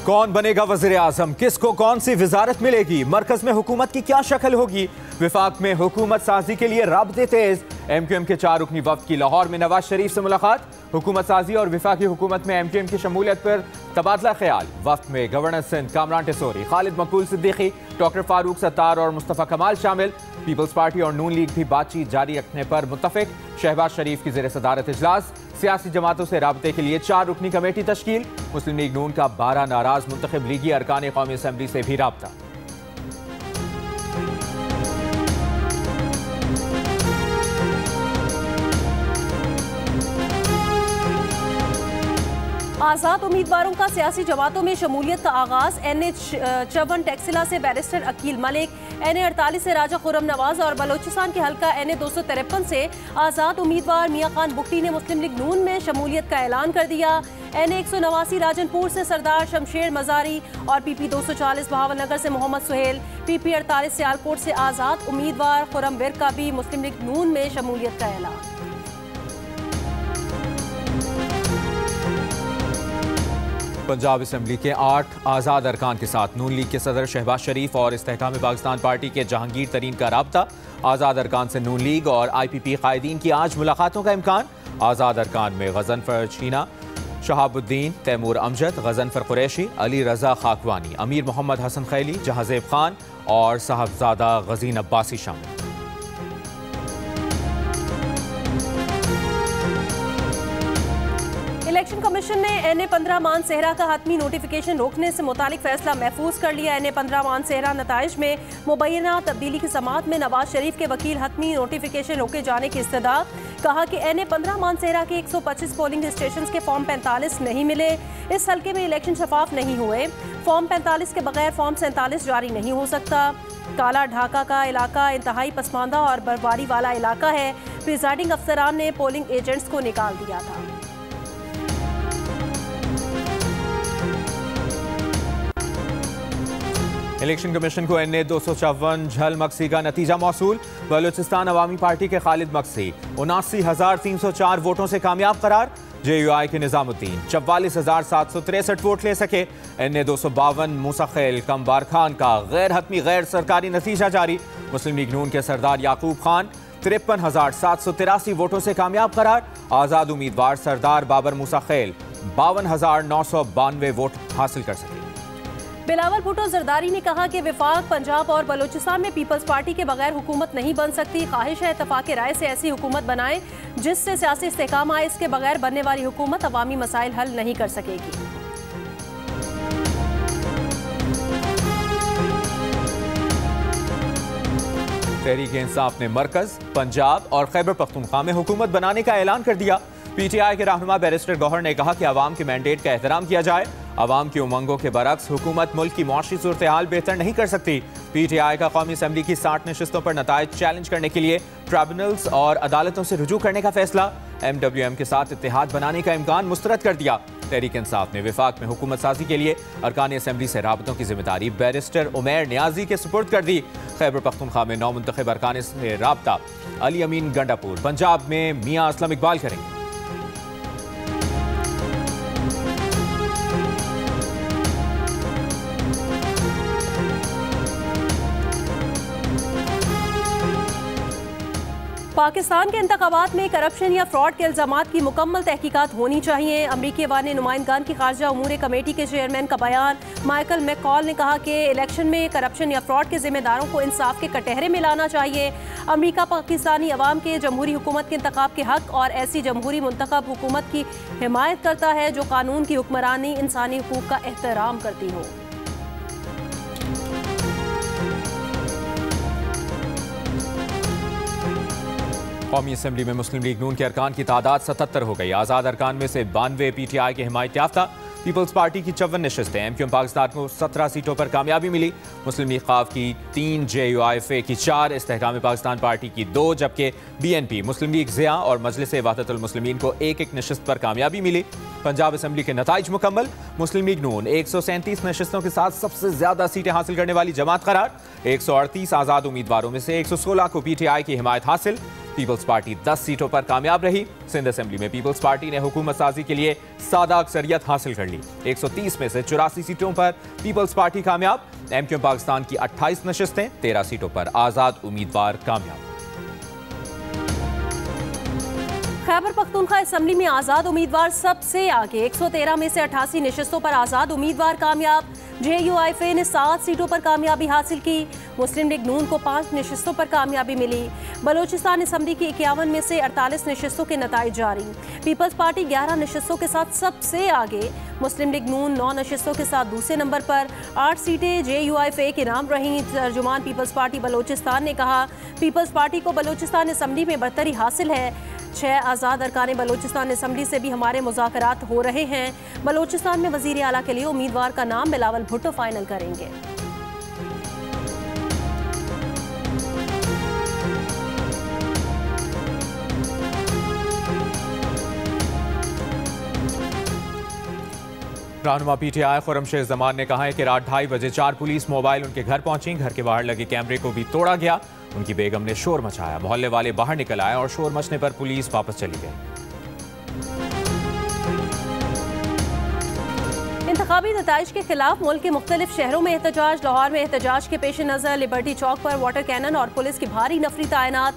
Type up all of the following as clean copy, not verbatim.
कौन बनेगा वज़ीर आज़म, किसको कौन सी वजारत मिलेगी, मरकज में हुकूमत की क्या शक्ल होगी, विफाक में हुकूमत साजी के लिए राब्ते तेज। MQM के 4 रुकनी वफ्द की लाहौर में नवाज शरीफ से मुलाकात, हुकूमत साजी और विफाकी हुकूमत में MQM की शमूलियत पर तबादला ख्याल। वफ्द में गवर्नर सिंध कामरान टेसोरी, खालिद मकबूल सिद्दीकी, डॉक्टर फारूक सत्तार और मुस्तफ़ा कमाल शामिल। पीपल्स पार्टी और नून लीग भी बातचीत जारी रखने पर मुत्तफिक। शहबाज शरीफ की ज़ेर सदारत इजलास, सियासी जमातों से राब्ते के लिए 4 रुकनी कमेटी तश्कील। मुस्लिम लीग नून का 12 नाराज मुंतखब लीगी अरकान कौमी असम्बली से भी राब्ता। आज़ाद उम्मीदवारों का सियासी जमातों में शमूलियत का आगाज। NH-54 टैक्सिला से बैरिस्टर अकील मलिक, NA-48 से राजा खुर्रम नवाज और बलोचिस्तान के हल्का NA-253 से आज़ाद उम्मीदवार मियां खान बुगटी ने मुस्लिम लीग नून में शमूलियत का ऐलान कर दिया। NA-189 राजनपुर से सरदार शमशेर मजारी और PP-240 बहावलनगर से मोहम्मद सुहेल, PP-48 सियालकोट से आज़ाद उम्मीदवार खुर्रम विर्क का भी मुस्लिम लीग नून में शमूलियत का ऐलान। पंजाब असम्बली के 8 आज़ाद अरकान के साथ नून लीग के सदर शहबाज शरीफ और इस्तेहकाम पाकिस्तान पार्टी के जहांगीर तरीन का राब्ता। आज़ाद अरकान से नून लीग और IPP कायदीन की आज मुलाकातों का इम्कान। आज़ाद अरकान में गजनफर शीना, शहाबुद्दीन, तैमूर अमजद, गजनफर कुरैशी, अली रजा खाकवानी, अमीर मोहम्मद हसन खैली, जहाजेब खान और साहबजादा गजीन अब्बासी शामिल। इलेक्शन कमीशन ने NA-15 मानसेहरा का हतमी नोटिफिकेशन रोकने से मुतालिक फैसला महफूज कर लिया। NA-15 मानसेहरा नताइज में मुबैना तब्दीली की समात में नवाज शरीफ के वकील हतमी नोटिफिकेशन रोके जाने की इस्तदा। कहा कि NA-15 मानसेहरा के 125 पोलिंग स्टेशन के फॉर्म 45 नहीं मिले। इस हल्के में इलेक्शन शफाफ नहीं हुए। फॉर्म 45 के बगैर फॉर्म 47 जारी नहीं हो सकता। काला ढाका का इलाका इंतहाई पसमानदा और बर्फबारी वाला इलाका है। प्रिजाइडिंग अफसरान ने पोलिंग एजेंट्स को निकाल दिया था। इलेक्शन कमीशन को NA-254 झल मक्सी का नतीजा मौसूल। बलूचिस्तान अवामी पार्टी के खालिद मक्सी 79,304 वोटों से कामयाब करार। JUI के निजामुद्दीन 44,763 वोट ले सके। NA-252 मूसा खैल कमबार खान का गैर हतमी गैर सरकारी नतीजा जारी। मुस्लिम लीग नून के सरदार याकूब खान 53,783 वोटों से कामयाब करार। आज़ाद उम्मीदवार सरदार बाबर मूसा खैल 52,992 वोट हासिल कर सके। बिलावल भुट्टो जरदारी ने कहा कि विफाक पंजाब और बलूचिस्तान में पीपल्स पार्टी के बगैर हुकूमत नहीं बन सकती। ख्वाहिश है इत्तफाक राय से ऐसी हुकूमत बनाए जिससे सियासी इस्तेहकाम आए। इसके बगैर बनने वाली हुकूमत अवामी मसाइल हल नहीं कर सकेगी। तहरीक इंसाफ ने मरकज, पंजाब और खैबर पख्तूनख्वा में हुकूमत बनाने का ऐलान कर दिया। PTI के रहनुमा बैरिस्टर गौहर ने कहा कि अवाम के मैंडेट का एहतराम किया जाए। अवाम की उमंगों के बरक्स हुकूमत मुल्क की मुआशी सूरत हाल बेहतर नहीं कर सकती। PTI का कौमी असम्बली की 60 नशिस्तों पर नताइज चैलेंज करने के लिए ट्रिब्यूनल्स और अदालतों से रुजू करने का फैसला। MWM के साथ इत्तेहाद बनाने का इम्कान मुस्तरद कर दिया। तहरीक इंसाफ ने विफाक में हुकूमत साजी के लिए अरकान असम्बली से राबतों की जिम्मेदारी बैरिस्टर उमैर नियाजी के सुपुर्द कर दी। खैबर पख्तूनख्वा में 9 मुंतखब अरकान से राबता अली अमीन गंडापुर, पंजाब में मियां असलम इकबाल करेंगे। पाकिस्तान के इंतखाबात में करप्शन या फ्रॉड के इल्जामात की मुकम्मल तहकीकात होनी चाहिए। अमरीकी अवान नुमाइंदगान की खारजा उमूर कमेटी के चेयरमैन का बयान। माइकल मैककॉल ने कहा कि इलेक्शन में करप्शन या फ्रॉड के जिम्मेदारों को इंसाफ के कटहरे में लाना चाहिए। अमरीका पाकिस्तानी अवाम के जमहूरी हुकूमत के इंतखाब के हक और ऐसी जमहूरी मुंतखब हुकूमत की हिमायत करता है जो कानून की हुक्मरानी, इंसानी हुकूक का एहतराम करती हो। कौमी असम्बली में मुस्लिम लीग नून के अरकान की तादाद 77 हो गई। आज़ाद अरकान में से 92 PTI के हिमायत याफ्ता। पीपल्स पार्टी की 54 नशिस्तें। MQM पाकिस्तान को 17 सीटों पर कामयाबी मिली। मुस्लिम लीग ख़ाफ की 3, JUI की 4, इस्तेहकाम पाकिस्तान पार्टी की 2, जबकि BNP, मुस्लिम लीग ज़िया और मजलिस वहदतुल मुस्लिमीन को 1-1 नशिस्त पर कामयाबी मिली। पंजाब असम्बली के नताइज मुकम्मल। मुस्लिम लीग नून 137 नशिस्तों के साथ सबसे ज्यादा सीटें हासिल करने वाली जमात करार। 138 आज़ाद उम्मीदवारों में से 116 को PTI की हिमायत हासिल। पीपल्स पार्टी 10 सीटों पर कामयाब रही। सिंध असेंबली में पीपल्स पार्टी ने हुकूमत साजी के लिए सादा अक्सरियत हासिल कर ली। 130 में से 84 सीटों पर पीपल्स पार्टी कामयाब। एमक्यूएम पाकिस्तान की 28 नशिस्तें, 13 सीटों पर आजाद उम्मीदवार कामयाब। खैबर पख्तूनख्वा असेंबली में आज़ाद उम्मीदवार सबसे आगे। 113 में से 88 नशिस्तों पर आज़ाद उम्मीदवार कामयाब। JUIF ने 7 सीटों पर कामयाबी हासिल की। मुस्लिम लीग नून को 5 नशिस्तों पर कामयाबी मिली। बलोचिस्तान असेंबली की 51 में से 48 नशिस्तों के नताइज जारी। पीपल्स पार्टी 11 नशिस्तों के साथ सबसे आगे। मुस्लिम लीग नून 9 नशिस्तों के साथ दूसरे नंबर पर। 8 सीटें JUIF के नाम रहीं। तर्जुमान पीपल्स पार्टी बलोचिस्तान ने कहा, पीपल्स पार्टी को बलोचिस्तान असेंबली में बरतरी हासिल है। 6 आज़ाद अरकान बलोचिस्तान असेंबली से भी हमारे मुज़ाकरात हो रहे हैं। बलोचिस्तान में वज़ीर आला के लिए उम्मीदवार का नाम बिलावल भुट्टो फाइनल करेंगे। रहनुमा PTI खुर्रमशेर जमान ने कहा है कि रात 2:30 बजे 4 पुलिस मोबाइल उनके घर पहुंची। घर के बाहर लगे कैमरे को भी तोड़ा गया। उनकी बेगम ने शोर मचाया। मोहल्ले वाले बाहर निकल आए और शोर मचने पर पुलिस वापस चली गई। इंतखाबी नताइज के खिलाफ मुल्क के मुख्तलिफ शहरों में एहतजाज। लाहौर में एहतजाज के पेश नज़र लिबर्टी चौक पर वाटर कैनन और पुलिस की भारी नफरी तैनात।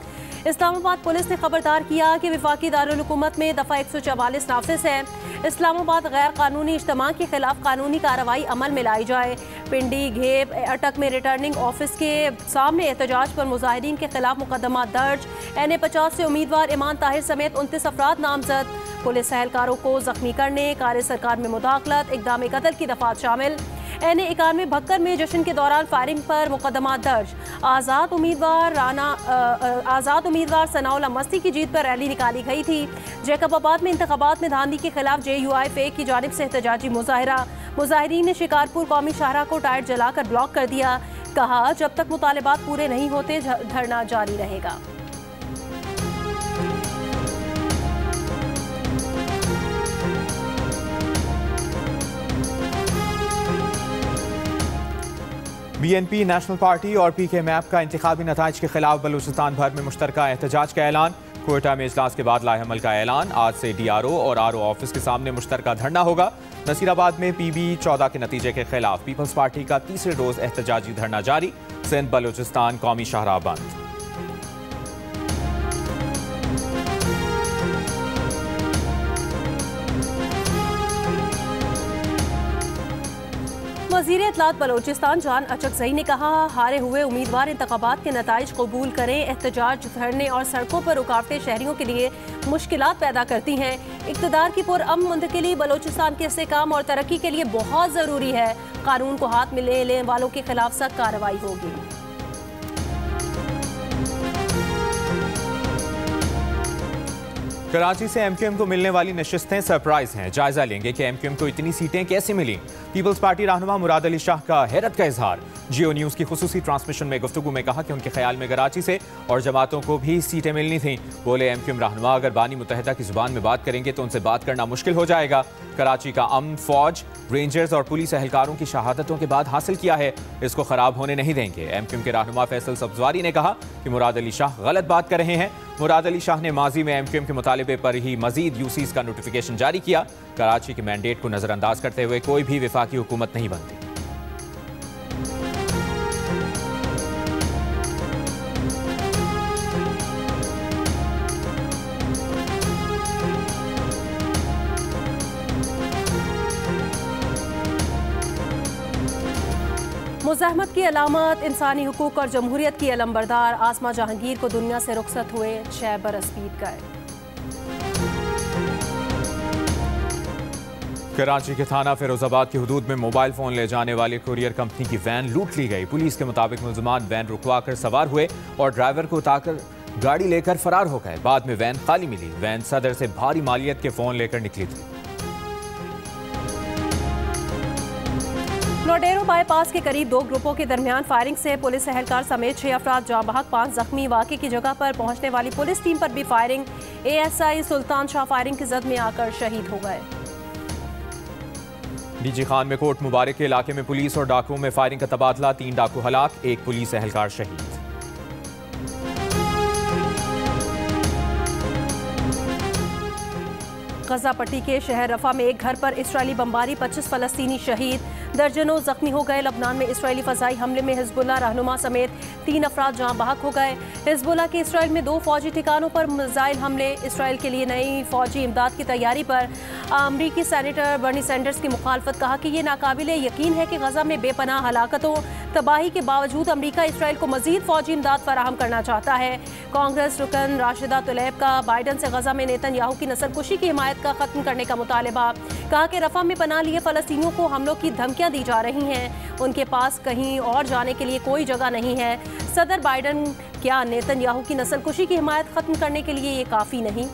इस्लामाबाद पुलिस ने खबरदार किया कि वफाकी दारुल हुकूमत में दफ़ा 144 नाफिज है। इस्लामाबाद गैर कानूनी इज्तिमा के खिलाफ कानूनी कार्रवाई अमल में लाई जाए। पिंडी, घेब, अटक में रिटर्निंग ऑफिस के सामने एहतजाज पर मुजाहिरीन के खिलाफ मुकदमा दर्ज। NA-50 से उम्मीदवार ईमान ताहिर समेत 29 अफराद नामजद। पुलिस एहलकारों को जख्मी करने, कार्य सरकार में मुदाखलत, इक़दाम कत्ल की दफात शामिल। NA-91 भक्कर में जश्न के दौरान फायरिंग पर मुकदमा दर्ज। आज़ाद उम्मीदवार सनाउल्लाह मस्ती की जीत पर रैली निकाली गई थी। जैकबाबाद में इंतखाबात में धांधली के खिलाफ JUIF की जानिब से एहतजाजी मुजाहरा। मुजाहिरीन ने शिकारपुर कौमी शाहरा को टायर जलाकर ब्लॉक कर दिया। कहा, जब तक मुतालिबात पूरे नहीं होते धरना जारी रहेगा। BNP नेशनल पार्टी और PK मैप का इंतखाबी नताइज के खिलाफ बलूचिस्तान भर में मुश्तरका एहतजाज का ऐलान। कोयटा में इजलास के बाद लाएहमल का ऐलान। आज से DRO और RO ऑफिस के सामने मुश्तरका धरना होगा। नसीराबाद में PB-14 के नतीजे के खिलाफ पीपल्स पार्टी का तीसरे रोज एहतजाजी धरना जारी। सिंध बलूचिस्तान कौमी शाहराह बंद। वज़ीर इत्तलात बलोचिस्तान जान अचकज़ई ने कहा, हारे हुए उम्मीदवार इंतखाबात के नताइज कबूल करें। एहतजाज, धरने और सड़कों पर रुकावटें शहरियों के लिए मुश्किलात पैदा करती हैं। इक़्तिदार की पुरअमन मुंतकिली बलोचिस्तान के इस्तेहकाम और तरक्की के लिए बहुत ज़रूरी है। कानून को हाथ में लेने वालों के खिलाफ सख्त कार्रवाई होगी। कराची से MQM को मिलने वाली नशिस्तें सरप्राइज हैं। जायजा लेंगे कि MQM को इतनी सीटें कैसे मिली। पीपल्स पार्टी रहनुमा मुराद अली शाह का हैरत का इजहार। जियो न्यूज़ की खुसूसी ट्रांसमिशन में गुफ्तगू में कहा कि उनके ख्याल में कराची से और जमातों को भी सीटें मिलनी थीं। बोले, MQM रहनुमा अगर बानी मुत्तहिदा की जुबान में बात करेंगे तो उनसे बात करना मुश्किल हो जाएगा। कराची का अमन फौज, रेंजर्स और पुलिस एहलकारों की शहादतों के बाद हासिल किया है, इसको खराब होने नहीं देंगे। MQM के रहनुमा फैसल सब्जवारी ने कहा कि मुराद अली शाह गलत बात कर रहे हैं। मुराद अली शाह ने माजी में MQM के मुतालिबे पर ही मजीद UCs का नोटिफिकेशन जारी किया। कराची के मैंडेट को नजरअंदाज करते हुए कोई भी विफाकी हुकूमत नहीं बनती। मुज़ाहमत की अलामत, इंसानी हुकूक और जमहूरियत की अलमबरदार आसमा जहांगीर को दुनिया से रुखसत हुए। 6 बरस बीत गए। कराची के थाना फिरोजाबाद की हुदूद में मोबाइल फोन ले जाने वाली कुरियर कंपनी की वैन लूट ली गई। पुलिस के मुताबिक मुलजमान वैन रुकवा कर सवार हुए और ड्राइवर को उतारकर गाड़ी लेकर फरार हो गए। बाद में वैन खाली मिली। वैन सदर से भारी मालियत के फोन लेकर निकली थी। लोडेरो बाईपास के करीब 2 ग्रुपों के दरमियान फायरिंग से पुलिस एहलकार समेत 6 अफराद जाँ बहक, 5 जख्मी। वाक़े की जगह पर पहुंचने वाली पुलिस टीम पर भी फायरिंग। ASI सुल्तान शाह फायरिंग की जद में आकर शहीद हो गए। DG खान में कोट मुबारक के इलाके में पुलिस और डाकुओं में फायरिंग का तबादला। 3 डाकू हलाक, 1 पुलिस एहलकार शहीद। गजा पट्टी के शहर रफा में एक घर पर इस्राएली बमबारी, 25 फलस्तीनी शहीद, दर्जनों जख्मी हो गए। लबनान में इस्राएली फजाई हमले में हिजबुल्लाह रहनुमा समेत 3 अफराद जाँ बहक हो गए। हिजबुल्लाह के इसराइल में 2 फौजी ठिकानों पर मिसाइल हमले। इसराइल के लिए नई फौजी इमदाद की तैयारी पर अमरीकी सेनेटर बर्नी सैंडर्स की मुखालफत, कहा कि ये नाकाबिले यकीन है कि गजा में बेपनाह हलाकतों तबाही के बावजूद अमरीका इसराइल को मजीद फौजी इमदाद फराहम करना चाहता है। कांग्रेस रुकन राशिदा तलैब का बाइडन से गजा में नेतन्याहू की नस्लकुशी की हिमायत का खत्म करने का मुतालबा, कहा कि रफा में पनाह लिए फलस्तीनियों को हमलों की धमकियां दी जा रही हैं, उनके पास कहीं और जाने के लिए कोई जगह नहीं है। सदर बाइडन, क्या नेतन्याहू की नस्लकुशी की हिमायत खत्म करने के लिए ये काफ़ी नहीं?